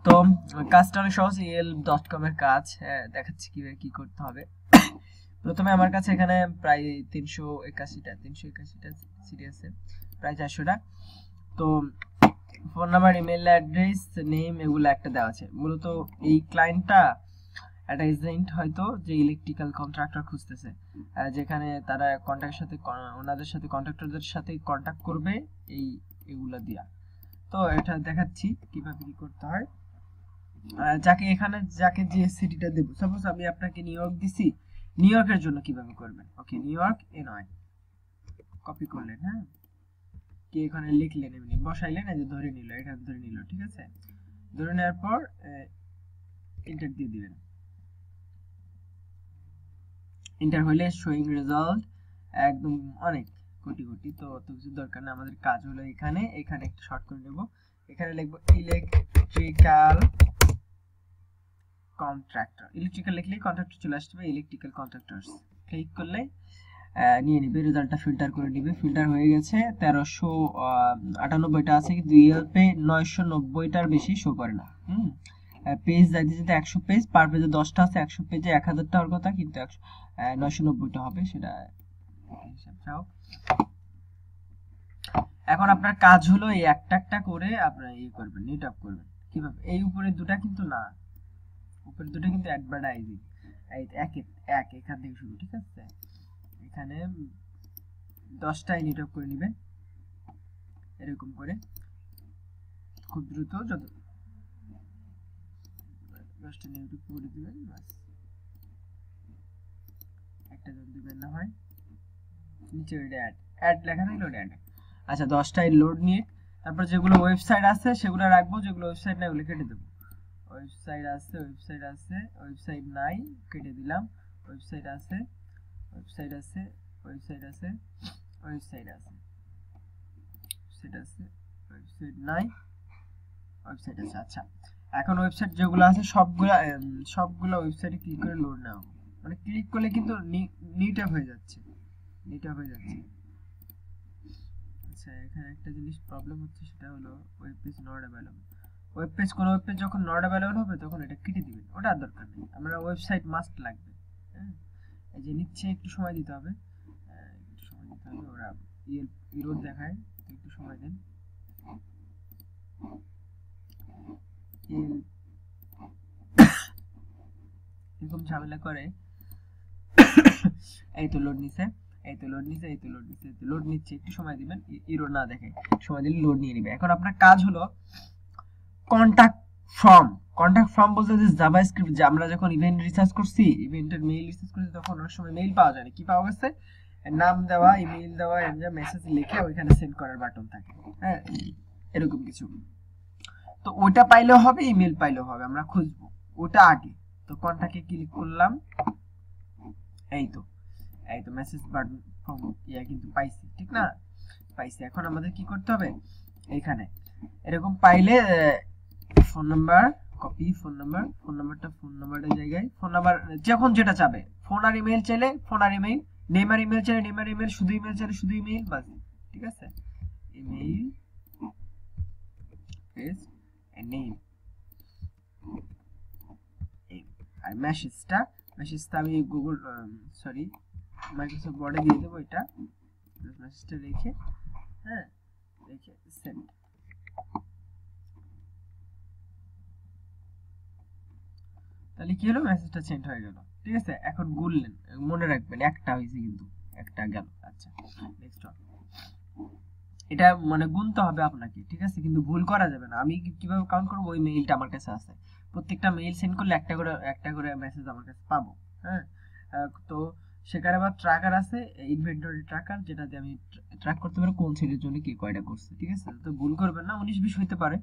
তো কাজটা অনেক সহজ, el.com এর কাজ দেখাচ্ছি কিভাবে কি করতে হবে। প্রথমে আমার কাছে এখানে প্রায় 381টা সিডি আছে, প্রায় 400টা। তো phone number, email address, name এগুলো একটা দেওয়া আছে। মূলত এই ক্লায়েন্টটা একটা এজেন্ট হয়তো যে ইলেকট্রিক্যাল কন্ট্রাক্টর খুঁজতেছে, যেখানে তারা ওনাদের সাথে কন্ট্রাক্টরদের সাথে কন্ট্যাক্ট করবে এগুলা দিয়া। তো এটা দেখাচ্ছি কিভাবে কি করতে হয়। যাকে যে সিটিটা দেব, সাপোজ আমি আপনাকে নিউ ইয়র্ক দিছি, নিউ ইয়র্কের জন্য কিভাবে করবেন। ওকে, নিউ ইয়র্ক NY কপি করলেন, হ্যাঁ, কি এখানে লিখলেন, এমনি বসাইলেন, এই যে ধরে নিল, এখানে ধরে নিল, ঠিক আছে। ধরে নেওয়ার পর এন্টার দিয়ে দিবেন। এন্টার হলে শোয়িং রেজাল্ট একদম অনেক কোটি কোটি। তো অত কিছু দরকার না, আমাদের কাজ হলো এখানে একটা শর্ট করে নেব। এখানে লিখবো ইলেকট্রিক্যাল কন্ট্রাক্টর। ইলেকট্রিক্যাল লিখলেই কন্ট্রাক্টর চলে আসবে, ইলেকট্রিক্যাল কন্ট্রাক্টরস ক্লিক করলে নিয়ে নিবে, রেজাল্টটা ফিল্টার করে নিবে। ফিল্টার হয়ে গেছে, 1398টা আছে, কিন্তু ইয়েলপে 990টার বেশি শো করে না। পেজ যাইতে যেতে 100 পেজ, পার পেজে 10টা আছে, 100 পেজে 1000 টাকার কথা, কিন্তু 990টা হবে, সেটা হিসাব চাও। এখন আপনার কাজ হলো এই একটা করে আপনার করবেন, নিট আপ করবেন। কিভাবে? এই উপরে দুটা কিন্তু না, উপরে দুটো কিন্তু অ্যাডভার্টাইজিং, এখান থেকে শুরু, ঠিক আছে। এখানে 10টাই নিট আপ করে নেবেন, এরকম করে খুব দ্রুত, যত 10টা নিট আপ করে দিবেন, বাস। একটা যদি দিবেন না হয়, নিচে অ্যাড লেখা থাকলে ওটা অ্যাড। আচ্ছা, 10টাই লোড নিয়ে তারপর যেগুলো ওয়েবসাইট আছে সেগুলো রাখবো, যেগুলো ওয়েবসাইট নাই ওগুলো কেটে দেবো। ওয়েবসাইট নাই, কেটে দিলাম। ওয়েবসাইট আছে, ওয়েবসাইট আছে, ওয়েবসাইট আছে, ওয়েবসাইট আছে, ওয়েবসাইট আছে, ওয়েবসাইট নাই, ওয়েবসাইট আছে। আচ্ছা, এখন ওয়েবসাইট যেগুলো আছে সবগুলো ওয়েবসাইটে ক্লিক করে লোড নাও, মানে ক্লিক করলে কিন্তু নিট আপ হয়ে যাচ্ছে, আচ্ছা, এখানে একটা জিনিস প্রবলেম হচ্ছে, সেটা হলো ওয়েব পেজ নট অ্যাভেলেবল। কোনো ওয়েব পেজ যখন নট অ্যাভেলেবল হবে তখন এটা কেটে দিবেন, ওটা আর দরকার নেই, আমরা ওয়েবসাইট মাস্ট লাগবে। হ্যাঁ, এই যে নিচ্ছে, একটু সময় দিতে হবে, ওরা এরর দেখায়, একটু সময় দেন। এরকম ঝামেলা করে। এই তো লোড নিচ্ছে, লোড নিচ্ছে, একটু সময় দিবেন, এরর না দেখে সময় দিলে লোড নিয়ে নেবে। এখন আপনার কাজ হলো কন্টাক্ট ফর্ম বলতে যে জাভাস্ক্রিপ্ট, যে আমরা যখন ইভেন্ট রিসার্চ করছি, ইভেন্টের মেইল রিসার্চ করছি, তখন অনেক সময় মেইল পাওয়া যায় না। কি পাওয়া গেছে? নাম দেওয়া, ইমেইল দেওয়া, মেসেজ লিখে ওইখানে সেন্ড করার বাটন থাকে, হ্যাঁ, এরকম কিছু। তো ওটা পাইলেও হবে, ইমেল পাইলেও হবে, আমরা খুঁজবো ওটা আগে। তো কন্টাক্টে ক্লিক করলাম, এই তো মেসেজ বাটন ফর্ম কিন্তু পাইছি, ঠিক না? পাইছি। এখন আমাদের কি করতে হবে? এখানে এরকম পাইলে ফোন নাম্বার কপি, ফোন নাম্বারের জায়গায় ফোন নাম্বার, যখন যেটা চাবে, ফোন আর ইমেল চাইলে ফোন আর ইমেল, নেম আর ইমেল চাইলে নেম আর ইমেল, শুধু ইমেল চাইলে শুধু ইমেল, বাস, ঠিক আছে। ইমেল পেজ নেম, আর মেসেজটা আমি গুগল মাইক্রোসফট ওয়ার্ডে দিয়ে দেবো, এটা মেসেজটা রেখে, হ্যাঁ, রেখে সেন্ড। তাহলে কি হলো? মেসেজটা সেন্ড হয়ে গেল, ঠিক আছে। এখন গুনলেন, মনে রাখবেন একটা হয়েছে, কিন্তু একটা গেল। আচ্ছা, নেক্সট এটা মানে গুনতে হবে আপনাকে, ঠিক আছে, কিন্তু ভুল করা যাবে না। আমি কিভাবে কাউন্ট করবো? ওই মেইলটা আমার কাছে আছে, প্রত্যেকটা মেইল সেন্ড করলে একটা করে মেসেজ আমার কাছে পাবো, হ্যাঁ। তো সেখানে আবার ট্র্যাকার আছে, ইনভেন্টরি ট্র্যাকার, যেটাতে আমি ট্র্যাক করতে পারি কোন সেটের জন্য কে কয়টা করছে, ঠিক আছে। তো ভুল করবেন না, 19-20 হইতে পারে,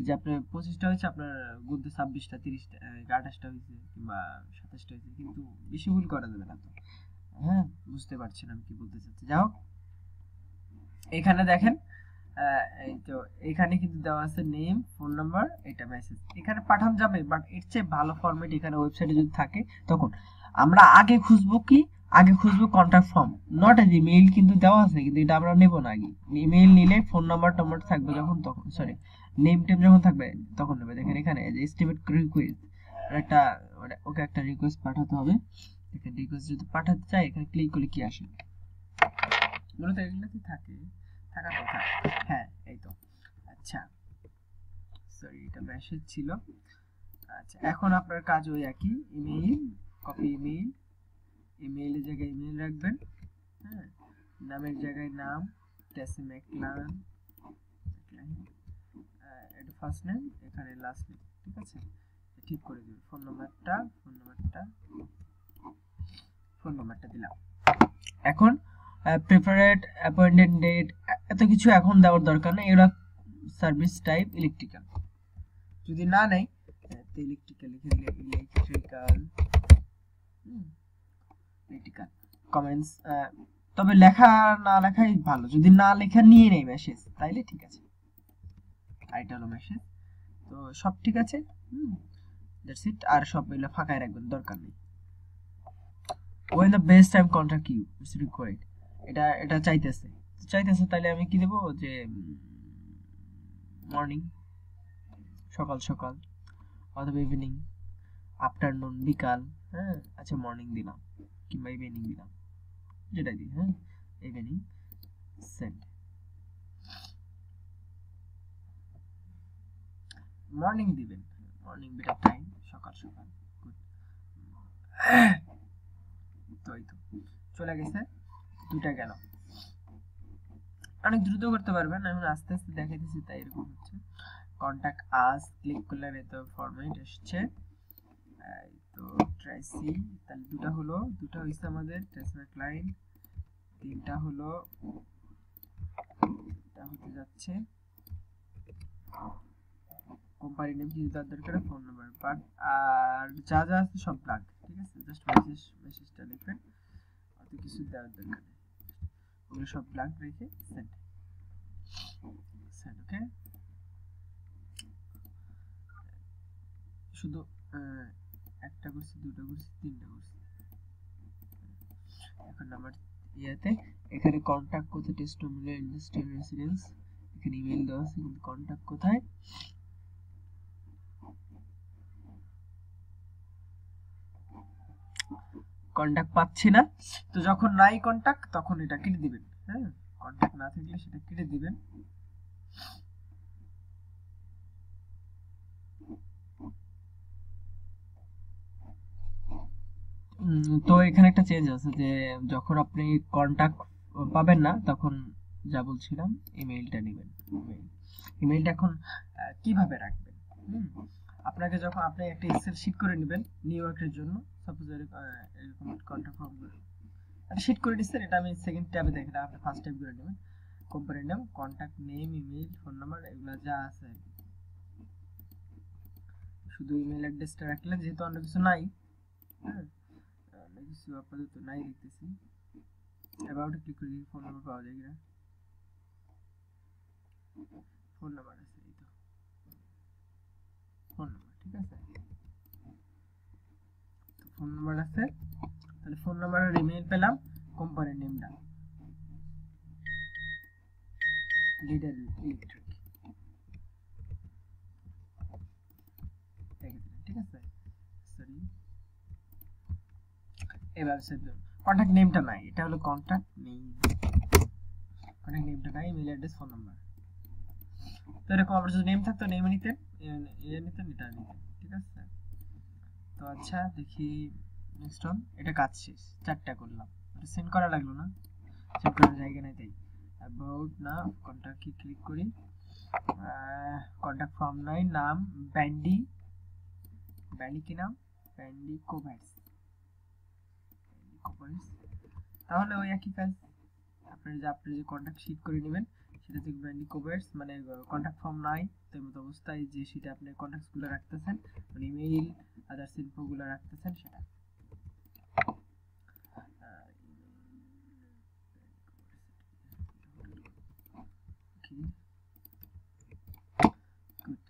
যে আপনার 25টা হয়েছে, আপনার গুনতে 26টা, 30টা, 28টা হয়েছে, কিংবা 27টা হয়েছে, কিন্তু বেশি ভুল করা যাবে না। তো হ্যাঁ, বুঝতে পারছেন আমি কি বলতে চাচ্ছি। যাই হোক, এখানে দেখেন, এই তো এখানে কিন্তু দেওয়া আছে নেম, ফোন নাম্বার, এটা মেসেজ, এখানে পাঠানো যাবে, বাট এর চেয়ে ভালো ফরম্যাট এখানে ওয়েবসাইটে যদি থাকে, তখন আমরা আগে খুঁজবো contact form, not age email, কিন্তু দেওয়া আছে, কিন্তু এটা আমরা নেব না। আগে ইমেইল নিলে ফোন নাম্বার থাকবে যখন, তখন নেম টেম যখন থাকবে তখন নেবে। দেখেন এখানে যে এস্টিমেট রিকোয়েস্ট একটা ওকে একটা রিকোয়েস্ট পাঠাতে হবে। দেখেন রিকোয়েস্ট যদি পাঠাতে চাই এখানে ক্লিক করলে কি আসে, মূলত এগুলোতে থাকে থাকার কথা। হ্যাঁ এই তো। আচ্ছা সরি এটা মেসেজ ছিল। আচ্ছা এখন আপনার কাজ ওই একই, ইমেইল কপি ইমেইল, ইমেইলের জায়গায় ইমেইল রাখবেন, হ্যাঁ নামের জায়গায় নাম টেসি ম্যাকলান, এটা ফার্স্ট নেম এখানে লাস্ট নেম, ঠিক আছে ঠিক করে দিবেন। ফোন নাম্বারটা দিলাম। এখন প্রেফারেড অ্যাপয়েন্টেড ডেট এত কিছু এখন দেওয়ার দরকার নেই, এগুলো সার্ভিস টাইপ ইলেকট্রিক্যাল, যদি না নেই তো ইলেকট্রিক্যাল লিখে দিলে ইলেকট্রিক্যাল কমেন্টস। তবে লেখা না লেখাই ভালো, যদি না লেখা নিয়ে নেই মেসেজ তাইলে ঠিক আছে। আর এটা হলো মেসেজ, তো সব ঠিক আছে। That's it. আর সব এগুলো ফাঁকায় রাখবেন, দরকার নেই। when the best time contact you is required, এটা চাইতেছে তাহলে আমি কি দেব, যে মর্নিং সকাল সকাল, অথবা ইভিনিং আফটারনুন বিকাল, হ্যাঁ আচ্ছা মর্নিং দিলাম কিংবা ইভিনিং দিলাম, যেটা দিই, হ্যাঁ ইভিনিং সেন্ড। মর্নিং দিবেন, মর্নিং বেটার টাইম, সকাল সকাল। গুড, তো এই তো চলে গেছে, দুটা গেল। অনেক দ্রুত করতে পারবেন, আমি আস্তে আস্তে দেখাইতেছি তাই এরকম হচ্ছে। কন্টাক্ট আস ক্লিক করলে এত ফরম্যাট আসছে, তো ট্রাই সি, তাহলে দুটা হলো, দুটা হইছে আমাদের ট্রান্সফার ক্লায়েন্ট, তিনটা হলো, এটা হতে যাচ্ছে কোম্পানি নেম কি তার দরকার, ফোন নাম্বার, বাট আর যা যা আছে সব ব্ল্যাঙ্ক, ঠিক আছে জাস্ট মেসেজটা লিখবেন, অত কিছু দেওয়ার দরকার নেই, ওগুলো সব ব্ল্যাঙ্ক রেখে সেন্ড ওকে। শুধু একটা করছি, দুটো করছি, তিনটা করছি। এখন নাম্বার ইয়াতে এখানে কন্টাক্ট কোথায়, টেস্টিমোনিয়াল ইন্ডাস্ট্রিয়াল রেসিডেন্স, এখানে ইমেল দেওয়া আছে কিন্তু কন্টাক্ট কোথায়, কন্টাক্ট পাচ্ছি না। তো যখন নাই কন্টাক্ট তখন এটা কেটে দিবেন, হ্যাঁ কন্টাক্ট না থাকলে সেটা কেটে দিবেন। তো এখানে একটা চেঞ্জ আছে যে যখন আপনি কন্টাক্ট পাবেন না তখন যা বলছিলাম ইমেইলটা নেবেন। ইমেইলটা এখন কিভাবে রাখবেন, আপনাকে যখন আপনি একটা এক্সেল শীট করে নেবেন নিউ ইয়র্কের জন্য, সাপোজ এরকম কন্টাক্ট ফর্ম একটা শীট করে দিচ্ছেন, এটা আমি সেকেন্ড ট্যাবে দেখি, আপনি ফার্স্ট ট্যাব করে নেবেন। কোম্পানির নাম, contact name, email, phone number, এগুলো যা আছে শুধু ইমেইল অ্যাড্রেসটা রাখলেন, যেহেতু অন্য কিছু নাই, হ্যাঁ অন্য কিছু আপাতত নাই দেখতেছি। অ্যাবাউট ক্লিক করে দেখি ফোন নাম্বার পাওয়া যায় কিনা, ফোন নাম্বার আছে, এই তো ফোন নাম্বার, ঠিক আছে ফোন নাম্বার আছে, তাহলে ফোন নাম্বার আর ইমেইল পেলাম, কোম্পানির নেমটা লিডার ইলেকট্রিক, ঠিক আছে সরি এবার সেভ। কন্টাক্ট নেমটা নাই, এটা হলো কন্টাক্ট নেম, কন্টাক্ট নেমটা নাই, ইমেল অ্যাড্রেস, ফোন নাম্বার। তো এরকম আমরা যদি নেম থাকতো নেমে নিতেন, এটা নিতেন, ঠিক আছে। তো আচ্ছা দেখি নেক্সট অন, এটা কাজ শেষ, চারটা করলাম, এটা সেন্ড করা লাগলো না, সেন্ড করার জায়গা নাই তাই। অ্যাবাউট না, কন্টাক্ট কি ক্লিক করি, কন্টাক্ট ফর্ম নাই, নাম ব্যান্ডি, ব্যান্ডি কি নাম, ব্যান্ডি কোভার্স, তাহলে ওই একই কাজ, আপনি যে কন্টাক্ট শীট করে নেবেন সেটা থেকে ব্যান্ডি কোভার্স, মানে কন্টাক্ট ফর্ম নাই তো মত অবস্থায় যে শীটে আপনি কন্টাক্টসগুলো রাখতেছেন, মানে ইমেইল আদার্স ইনফোগুলো রাখতেছেন সেটা। গুড,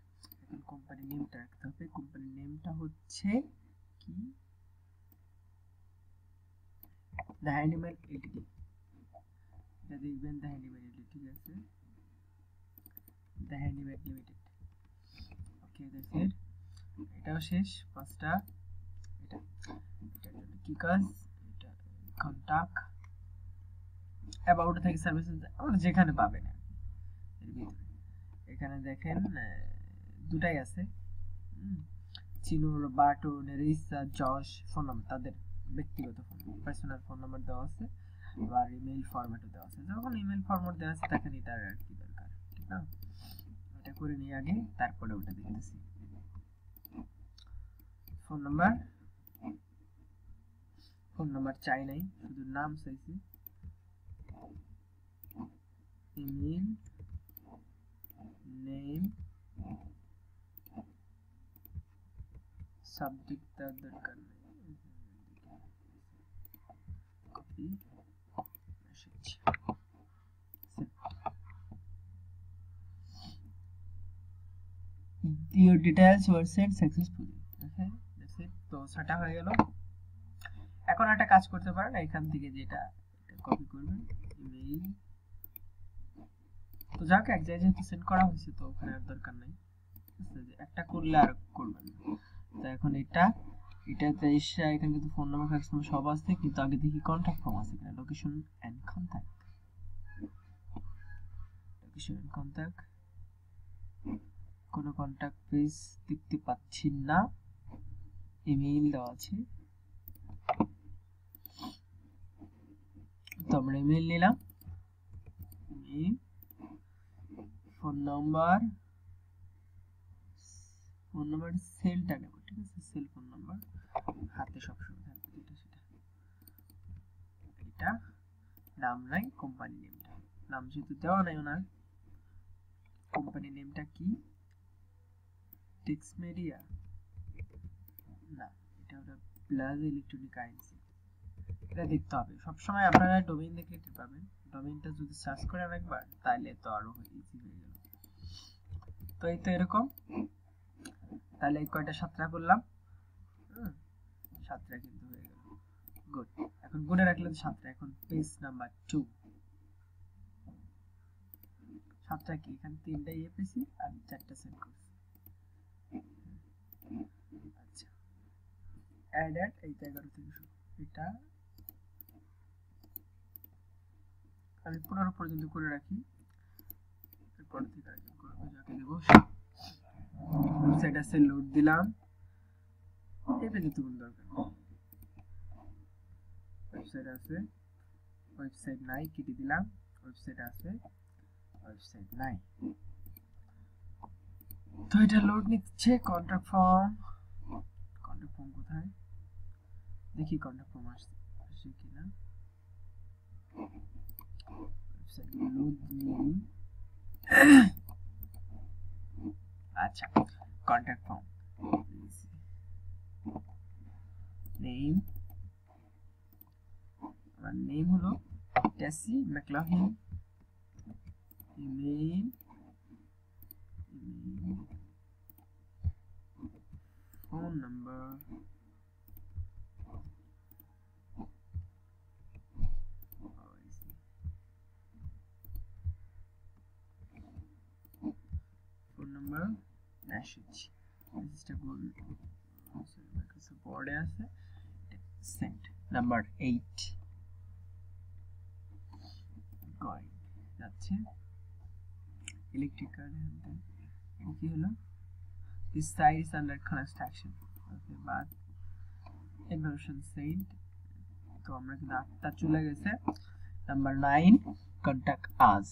এখন কোম্পানি নেমটা রাখতে হবে, কোম্পানি নেমটা হচ্ছে কি, দ্য হ্যান্ডিম্যান এলটিডি, এটা দেখবেন দ্য হ্যান্ডিম্যান এলটিডি, ঠিক আছে the handyman limited, okay that's it, এটাও শেষ 5টা। এটার জন্য কি কাজ, এটা কন্টাক্ট অ্যাবাউট থেকে সার্ভিসেস আমরা যেখানে পাবেন এর ভিতরে। এখানে দেখেন দুটাই আছে, চিনুর, বাটু, নেরিসা, জশ ফোন নাম্বার, তাদের ব্যক্তিগত ফোন পার্সোনাল ফোন নাম্বার দেওয়া আছে, আর ইমেল ফরম্যাটও দেওয়া আছে। যখন ইমেল ফরম্যাট দেওয়া আছে তখন এটার আর কি দরকার, ঠিক না? এটা করে নিয়ে আগে তারপরে ওটা দেখতেছি। ফোন নাম্বার চাই নাই, শুধু নাম চাইছি, ইমেল, নেম, সাবজেক্ট তার দরকার নেই, copy message. Your details were sent successfully. Okay, that's it. তো সেটা হয়ে গেল। এখন একটা কাজ করতে পারেন, এখান থেকে যেটা কপি করবেন, ইমেল, তো যাক এক জায়গায় যেহেতু সেন্ড করা হয়েছে তো ওখানে আর দরকার নাই, একটা করলে আর করবেন না। তো এখন এটাতে এসে এখানে কিন্তু ফোন নাম্বার, ফ্যাক্স নাম্বার সব আছে, কিন্তু আগে দেখি কন্টাক্ট ফর্ম আছে কিনা, location and contact, location and contact, কোনো কন্টাক্ট পেজ দেখতে পাচ্ছি না, ইমেল দেওয়া আছে, তো আমরা ইমেল নিলাম, ফোন নাম্বার সেলটা নেব, ঠিক আছে, সেল ফোন নাম্বার হাতে সবসময় থাকবে, যেটা সেটা, এটা নাম নাই, কোম্পানি নেমটা, নাম যেহেতু দেওয়া নাই ওনার, কোম্পানি নেমটা কি, টেক্স মিডিয়া না, এটা ওটা প্লাস ইলেকট্রনিক আইএনসি, এটা দেখতে হবে সবসময়। আপনারা ডোমেইন দেখলে টের পাবেন, ডোমেইনটা যদি সার্চ করেন একবার তাহলে তো আরো ইজি হয়ে গেল। তো এই তো এরকম, তাহলে এই কয়টা 7টা করলাম, 7টা কিন্তু হয়ে গেল, গুড। এখন গুণে রাখলেন 7টা। এখন পেজ নাম্বার 2, 7টা কি, এখানে 3টা পেয়েছি আর 4টা সেন্ড করছি। আচ্ছা, অ্যাড এই 11 থেকে শুরু, এটা আমি 15 পর্যন্ত করে রাখি, এরপর থেকে আরেকজন করবে, যাকে দেব ওয়েবসাইট আছে, লোড দিলাম, এই পেজে তো কোনো দরকার নেই, ওয়েবসাইট আছে, ওয়েবসাইট নাই, কেটে দিলাম, ওয়েবসাইট আছে, ওয়েবসাইট নাই। তো এটা লোড নিচ্ছে, কন্টাক্ট ফর্ম কোথায় দেখি, কন্টাক্ট ফর্ম আসছে কিনা, ওয়েবসাইট লোড নিই। আচ্ছা, কন্টাক্ট ফর্ম নেম, আমার নেম হলো Tessie McLaughlin, email, phone number, message, মেসেজটা মাইক্রোসফট ওয়ার্ডে আছে, সেন্ড, নাম্বার 8 গোয়িং, যাচ্ছে, ইলেকট্রিক কার্ড, কি হলো, this site is under construction, okay, but information send, তো আমরা কিন্তু 8টা চলে গেছে। নাম্বার 9 কন্টাক্ট আস,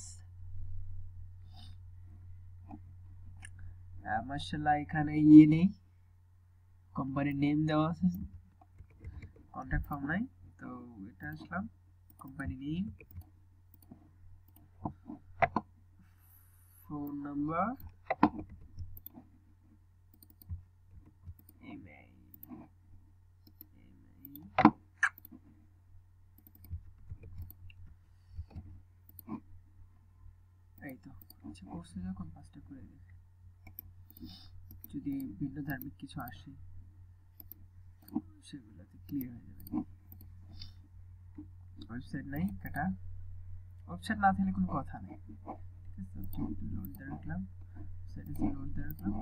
মাশাআল্লাহ এখানে নেই, কোম্পানির নেম দেওয়া আছে, কন্টাক্ট ফর্ম নাই, তো এটা আসলাম, company name, phone number, email, এই তো। আচ্ছা, কোর্সে যখন 5টা করে দেখে, যদি ভিন্ন ধার্মিক কিছু আসে সেগুলোতে ক্লিয়ার হয়ে যাবে। ওয়েবসাইট নাই, কাটা, ওয়েবসাইট না থাকলে কোনো কথা নেই, ঠিক আছে, লোড দিয়ে রাখলাম, সেটা লোড দিয়ে রাখলাম,